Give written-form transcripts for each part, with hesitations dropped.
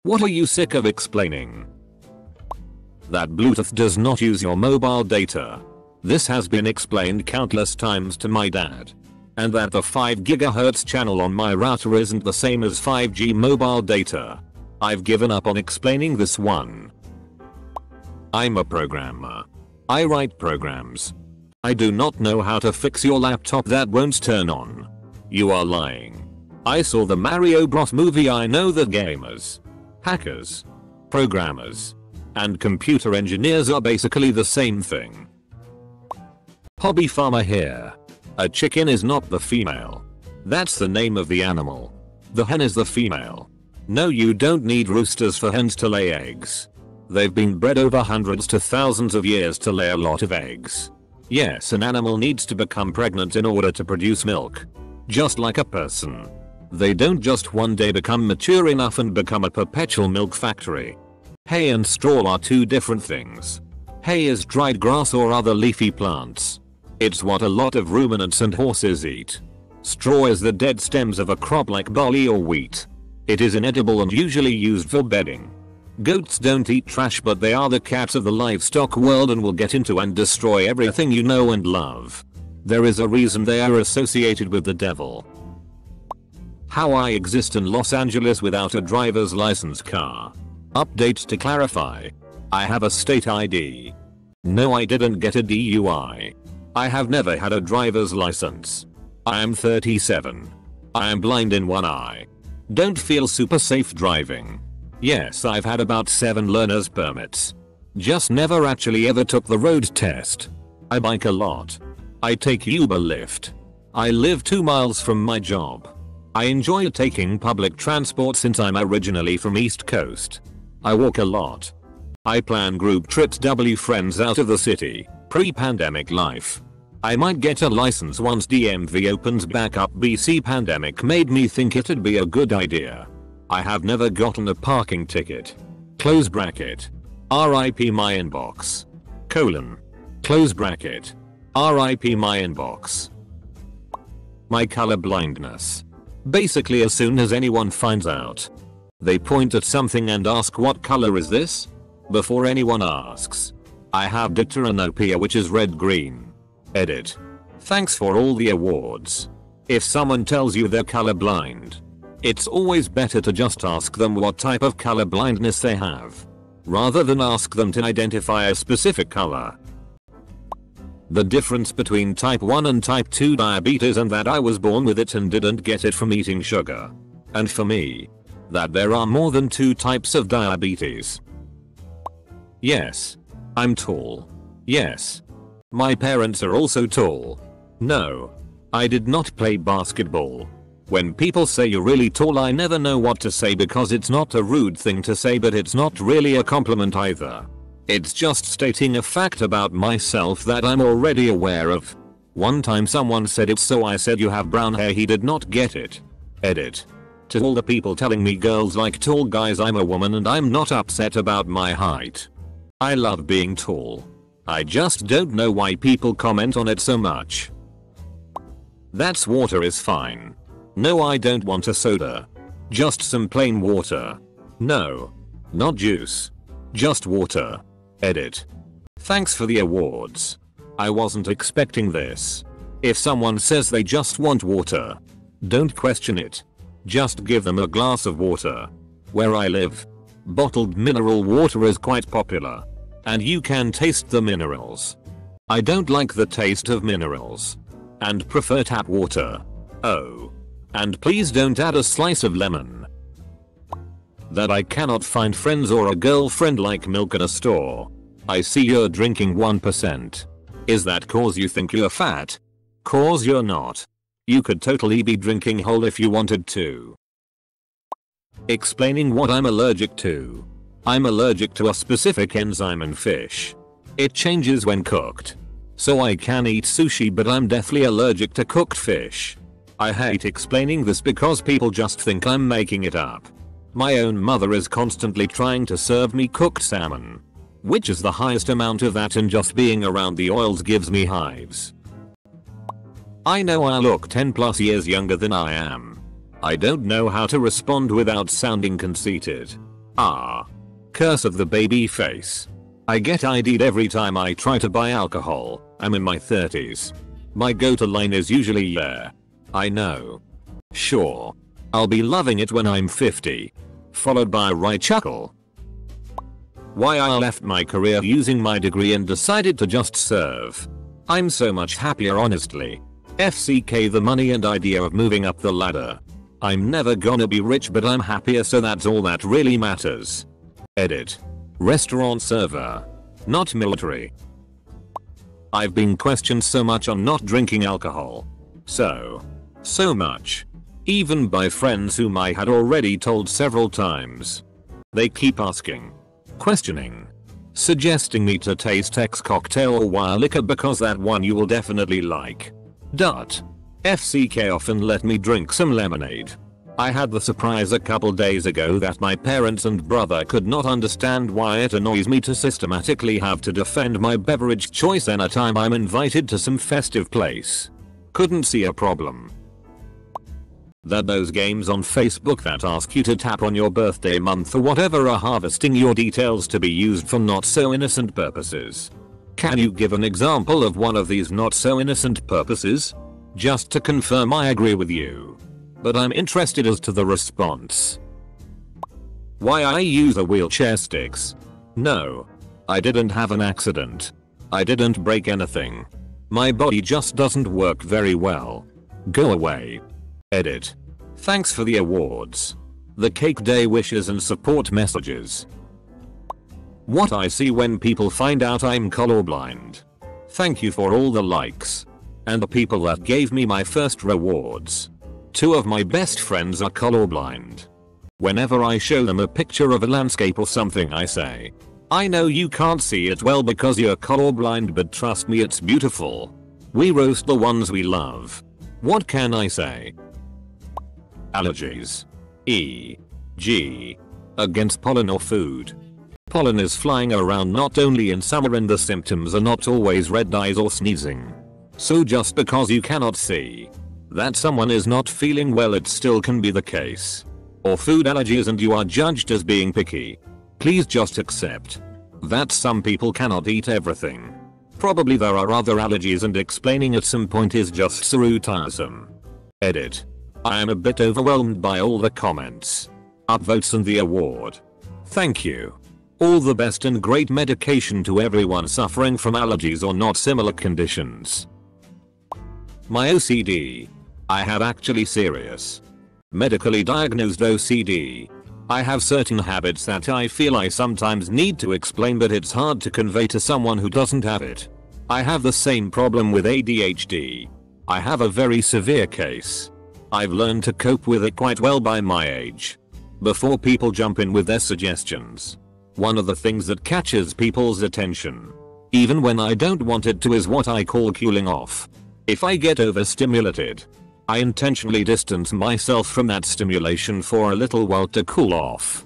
What are you sick of explaining? That Bluetooth does not use your mobile data. This has been explained countless times to my dad. And that the 5 GHz channel on my router isn't the same as 5G mobile data. I've given up on explaining this one. I'm a programmer. I write programs. I do not know how to fix your laptop that won't turn on. You are lying. I saw the Mario Bros movie. I know that gamers, hackers, programmers, and computer engineers are basically the same thing. Hobby farmer here. A chicken is not the female. That's the name of the animal. The hen is the female. No, you don't need roosters for hens to lay eggs. They've been bred over hundreds to thousands of years to lay a lot of eggs. Yes, an animal needs to become pregnant in order to produce milk. Just like a person. They don't just one day become mature enough and become a perpetual milk factory. Hay and straw are two different things. Hay is dried grass or other leafy plants. It's what a lot of ruminants and horses eat. Straw is the dead stems of a crop like barley or wheat. It is inedible and usually used for bedding. Goats don't eat trash, but they are the cats of the livestock world and will get into and destroy everything you know and love. There is a reason they are associated with the devil. How I exist in Los Angeles without a driver's license car. Update to clarify. I have a state ID. No, I didn't get a DUI. I have never had a driver's license. I am 37. I am blind in one eye. Don't feel super safe driving. Yes, I've had about 7 learner's permits. Just never actually ever took the road test. I bike a lot. I take Uber Lyft. I live 2 miles from my job. I enjoy taking public transport since I'm originally from East Coast. I walk a lot. I plan group trips W friends out of the city. Pre-pandemic life. I might get a license once DMV opens back up. BC pandemic made me think it'd be a good idea. I have never gotten a parking ticket. Close bracket. RIP my inbox. Colon. Close bracket. RIP my inbox. My color blindness. Basically, as soon as anyone finds out, they point at something and ask, what color is this? Before anyone asks. I have deuteranopia, which is red-green. Edit. Thanks for all the awards. If someone tells you they're colorblind, it's always better to just ask them what type of color blindness they have, rather than ask them to identify a specific color. The difference between type 1 and type 2 diabetes, and that I was born with it and didn't get it from eating sugar. And for me, that there are more than 2 types of diabetes. Yes. I'm tall. Yes. My parents are also tall. No. I did not play basketball. When people say you're really tall, I never know what to say, because it's not a rude thing to say, but it's not really a compliment either. It's just stating a fact about myself that I'm already aware of. One time someone said it, so I said you have brown hair. He did not get it. Edit. To all the people telling me girls like tall guys, I'm a woman and I'm not upset about my height. I love being tall. I just don't know why people comment on it so much. That's water is fine. No, I don't want a soda. Just some plain water. No. Not juice. Just water. Edit. Thanks for the awards. I wasn't expecting this. If someone says they just want water, don't question it. Just give them a glass of water. Where I live, bottled mineral water is quite popular. And you can taste the minerals. I don't like the taste of minerals. And prefer tap water. Oh. And please don't add a slice of lemon. That I cannot find friends or a girlfriend like milk in a store. I see you're drinking 1%. Is that cause you think you're fat? Cause you're not. You could totally be drinking whole if you wanted to. Explaining what I'm allergic to. I'm allergic to a specific enzyme in fish. It changes when cooked. So I can eat sushi, but I'm deathly allergic to cooked fish. I hate explaining this because people just think I'm making it up. My own mother is constantly trying to serve me cooked salmon, which is the highest amount of that, and just being around the oils gives me hives. I know I look 10+ years younger than I am. I don't know how to respond without sounding conceited. Ah. Curse of the baby face. I get ID'd every time I try to buy alcohol. I'm in my 30s. My go-to line is usually yeah. I know. Sure. I'll be loving it when I'm 50. Followed by right chuckle. Why I left my career using my degree and decided to just serve. I'm so much happier honestly. FCK the money and idea of moving up the ladder. I'm never gonna be rich but I'm happier so that's all that really matters. Edit. Restaurant server. Not military. I've been questioned so much on not drinking alcohol. So much. Even by friends whom I had already told several times. They keep asking. Questioning. Suggesting me to taste X cocktail or wild liquor because that one you will definitely like. FCK often let me drink some lemonade. I had the surprise a couple days ago that my parents and brother could not understand why it annoys me to systematically have to defend my beverage choice anytime I'm invited to some festive place. Couldn't see a problem. That those games on Facebook that ask you to tap on your birthday month or whatever are harvesting your details to be used for not so innocent purposes. Can you give an example of one of these not so innocent purposes? Just to confirm I agree with you. But I'm interested as to the response. Why I use a wheelchair sticks? No. I didn't have an accident. I didn't break anything. My body just doesn't work very well. Go away. Edit. Thanks for the awards. The cake day wishes and support messages. What I see when people find out I'm colorblind. Thank you for all the likes. And the people that gave me my first rewards. 2 of my best friends are colorblind. Whenever I show them a picture of a landscape or something I say, I know you can't see it well because you're colorblind but trust me it's beautiful. We roast the ones we love. What can I say? Allergies. E.g. against pollen or food. Pollen is flying around not only in summer and the symptoms are not always red eyes or sneezing. So just because you cannot see that someone is not feeling well it still can be the case. Or food allergies and you are judged as being picky. Please just accept that some people cannot eat everything. Probably there are other allergies and explaining at some point is just so tiresome. Edit. I am a bit overwhelmed by all the comments, upvotes and the award. Thank you. All the best and great medication to everyone suffering from allergies or not similar conditions. My OCD. I have actually serious, medically diagnosed OCD. I have certain habits that I feel I sometimes need to explain but it's hard to convey to someone who doesn't have it. I have the same problem with ADHD. I have a very severe case. I've learned to cope with it quite well by my age. Before people jump in with their suggestions, one of the things that catches people's attention, even when I don't want it to, is what I call cooling off. If I get overstimulated, I intentionally distance myself from that stimulation for a little while to cool off.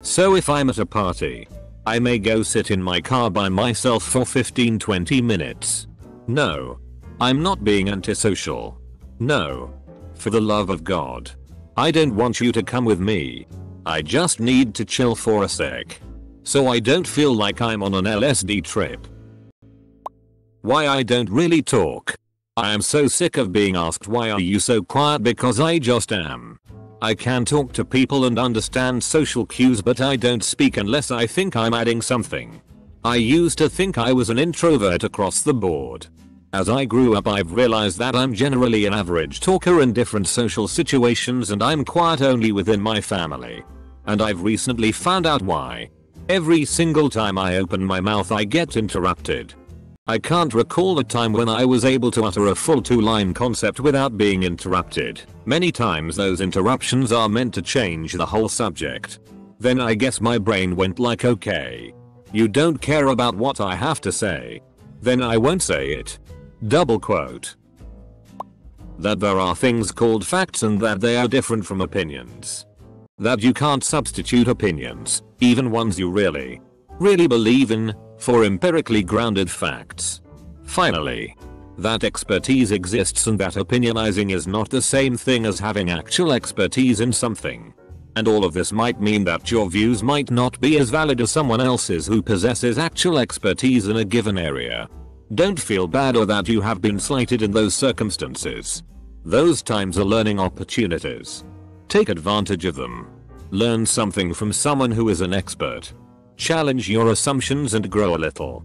So if I'm at a party, I may go sit in my car by myself for 15-20 minutes. No. I'm not being antisocial. No. For the love of God. I don't want you to come with me. I just need to chill for a sec. So I don't feel like I'm on an LSD trip. Why I don't really talk. I am so sick of being asked why are you so quiet because I just am. I can talk to people and understand social cues but I don't speak unless I think I'm adding something. I used to think I was an introvert across the board. As I grew up I've realized that I'm generally an average talker in different social situations and I'm quiet only within my family. And I've recently found out why. Every single time I open my mouth I get interrupted. I can't recall a time when I was able to utter a full 2-line concept without being interrupted. Many times those interruptions are meant to change the whole subject. Then I guess my brain went like, okay, you don't care about what I have to say. Then I won't say it. Double quote. That there are things called facts and that they are different from opinions. That you can't substitute opinions, even ones you really believe in, for empirically grounded facts. Finally, that expertise exists and that opinionizing is not the same thing as having actual expertise in something. And all of this might mean that your views might not be as valid as someone else's who possesses actual expertise in a given area. Don't feel bad or that you have been slighted in those circumstances. Those times are learning opportunities. Take advantage of them. Learn something from someone who is an expert. Challenge your assumptions and grow a little.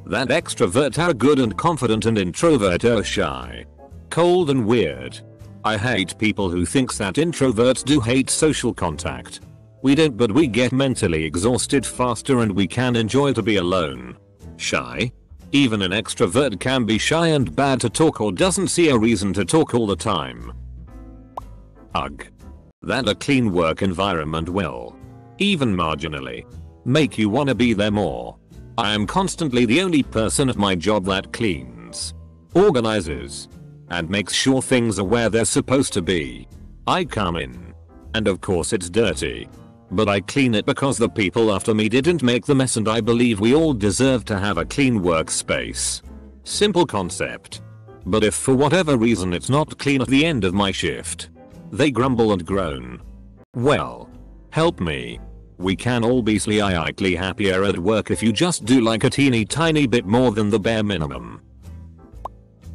That extroverts are good and confident and introverts are shy, cold and weird. I hate people who thinks that introverts do hate social contact. We don't, but we get mentally exhausted faster and we can enjoy to be alone. Shy? Even an extrovert can be shy and bad to talk or doesn't see a reason to talk all the time. Ugh. That a clean work environment will, even marginally, make you wanna be there more. I am constantly the only person at my job that cleans, organizes, and makes sure things are where they're supposed to be. I come in, and of course it's dirty, but I clean it because the people after me didn't make the mess and I believe we all deserve to have a clean workspace. Simple concept. But if for whatever reason it's not clean at the end of my shift, they grumble and groan. Well, help me. We can all be slightly happier at work if you just do like a teeny tiny bit more than the bare minimum.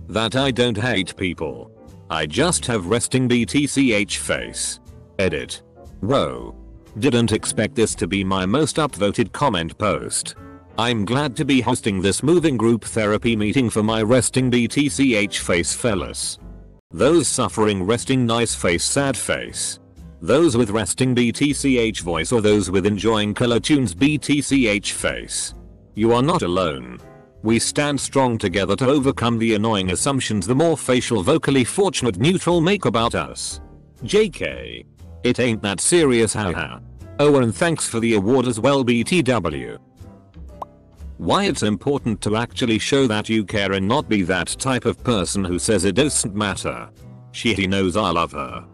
That I don't hate people. I just have resting BTCH face. Edit. Whoa. Didn't expect this to be my most upvoted comment post. I'm glad to be hosting this moving group therapy meeting for my resting BTCH face fellas. Those suffering resting nice face sad face. Those with resting BTCH voice or those with enjoying color tunes BTCH face. You are not alone. We stand strong together to overcome the annoying assumptions the more facial vocally fortunate neutral make about us. JK. It ain't that serious haha. Oh, and thanks for the award as well BTW. Why it's important to actually show that you care and not be that type of person who says it doesn't matter. She knows I love her.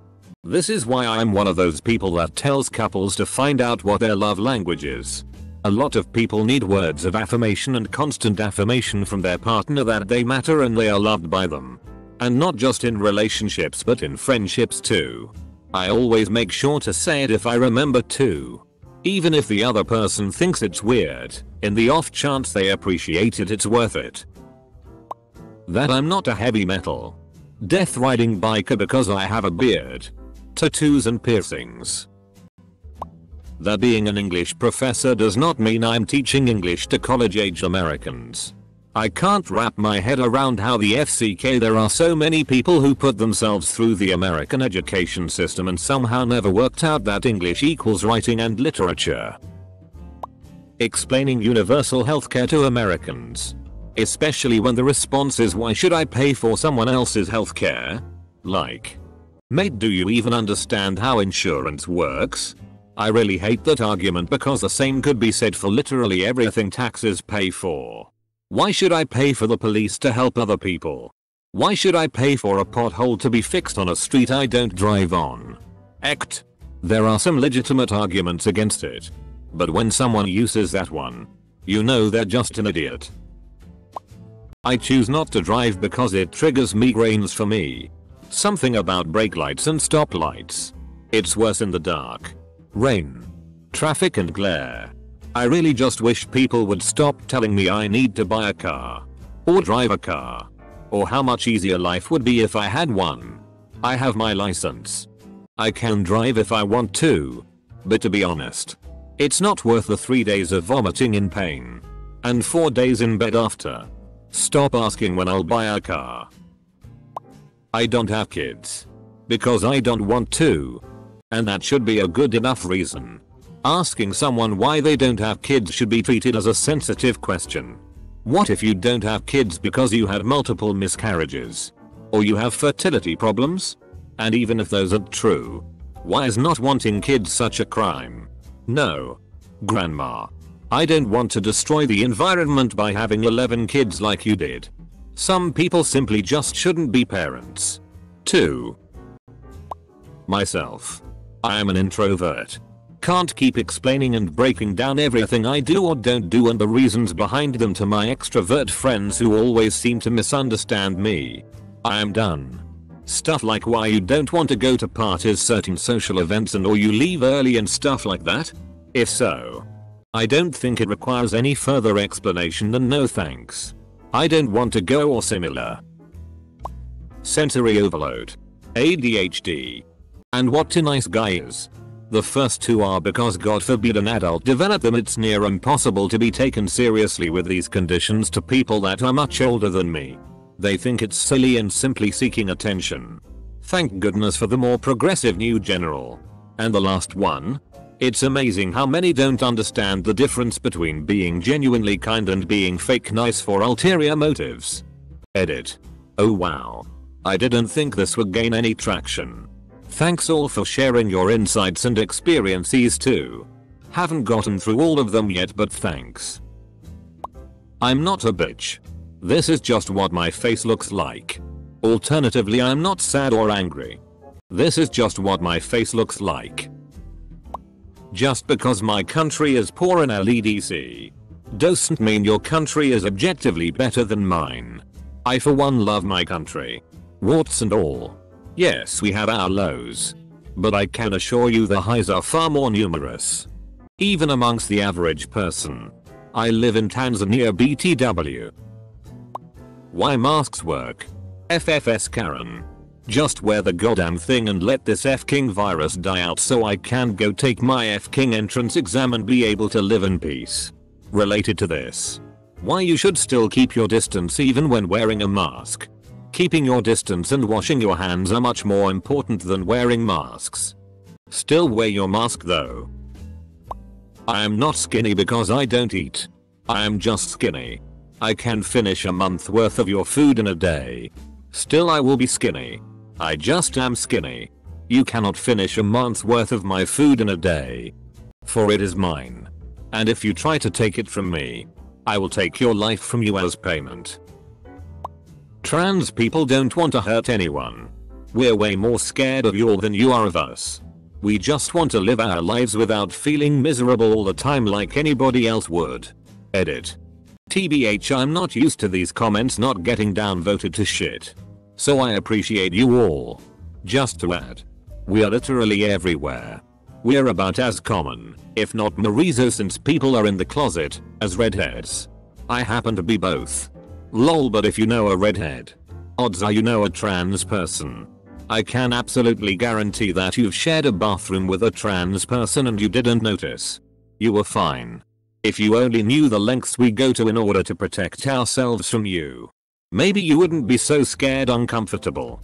This is why I'm one of those people that tells couples to find out what their love language is. A lot of people need words of affirmation and constant affirmation from their partner that they matter and they are loved by them. And not just in relationships but in friendships too. I always make sure to say it if I remember to. Even if the other person thinks it's weird, in the off chance they appreciate it, it's worth it. That I'm not a heavy metal death riding biker because I have a beard, tattoos and piercings. That being an English professor does not mean I'm teaching English to college-age Americans. I can't wrap my head around how the FCK there are so many people who put themselves through the American education system and somehow never worked out that English equals writing and literature. Explaining universal healthcare to Americans. Especially when the response is why should I pay for someone else's healthcare? Like, mate, do you even understand how insurance works? I really hate that argument because the same could be said for literally everything taxes pay for. Why should I pay for the police to help other people? Why should I pay for a pothole to be fixed on a street I don't drive on? There are some legitimate arguments against it. But when someone uses that one, you know they're just an idiot. I choose not to drive because it triggers migraines for me. Something about brake lights and stop lights. It's worse in the dark, rain, traffic and glare. I really just wish people would stop telling me I need to buy a car, or drive a car, or how much easier life would be if I had one. I have my license. I can drive if I want to. But to be honest, it's not worth the 3 days of vomiting in pain, and 4 days in bed after. Stop asking when I'll buy a car. I don't have kids. Because I don't want to. And that should be a good enough reason. Asking someone why they don't have kids should be treated as a sensitive question. What if you don't have kids because you had multiple miscarriages? Or you have fertility problems? And even if those aren't true, why is not wanting kids such a crime? No. Grandma. I don't want to destroy the environment by having 11 kids like you did. Some people simply just shouldn't be parents. 2. Myself. I am an introvert. Can't keep explaining and breaking down everything I do or don't do and the reasons behind them to my extrovert friends who always seem to misunderstand me. I am done. Stuff like why you don't want to go to parties, certain social events, and or you leave early and stuff like that? If so, I don't think it requires any further explanation than no thanks. I don't want to go or similar. Sensory overload, ADHD, and what a nice guy is. The first two are because God forbid an adult develop them. It's near impossible to be taken seriously with these conditions to people that are much older than me. They think it's silly and simply seeking attention. Thank goodness for the more progressive new general. And the last one? It's amazing how many don't understand the difference between being genuinely kind and being fake nice for ulterior motives. Edit. Oh wow. I didn't think this would gain any traction. Thanks all for sharing your insights and experiences too. Haven't gotten through all of them yet, but thanks. I'm not a bitch. This is just what my face looks like. Alternatively, I'm not sad or angry. This is just what my face looks like. Just because my country is poor in LEDC doesn't mean your country is objectively better than mine. I for one love my country. Warts and all. Yes, we have our lows. But I can assure you the highs are far more numerous. Even amongst the average person. I live in Tanzania BTW. Why masks work? FFS Karen. Just wear the goddamn thing and let this F-King virus die out so I can go take my F-King entrance exam and be able to live in peace. Related to this. Why you should still keep your distance even when wearing a mask. Keeping your distance and washing your hands are much more important than wearing masks. Still wear your mask though. I am not skinny because I don't eat. I am just skinny. I can finish a month worth of your food in a day. Still I will be skinny. I just am skinny. You cannot finish a month's worth of my food in a day. For it is mine. And if you try to take it from me, I will take your life from you as payment. Trans people don't want to hurt anyone. We're way more scared of you all than you are of us. We just want to live our lives without feeling miserable all the time like anybody else would. Edit. TBH, I'm not used to these comments not getting downvoted to shit. So I appreciate you all. Just to add. We are literally everywhere. We're about as common, if not more since people are in the closet, as redheads. I happen to be both. Lol, but if you know a redhead, odds are you know a trans person. I can absolutely guarantee that you've shared a bathroom with a trans person and you didn't notice. You were fine. If you only knew the lengths we go to in order to protect ourselves from you, maybe you wouldn't be so scared uncomfortable.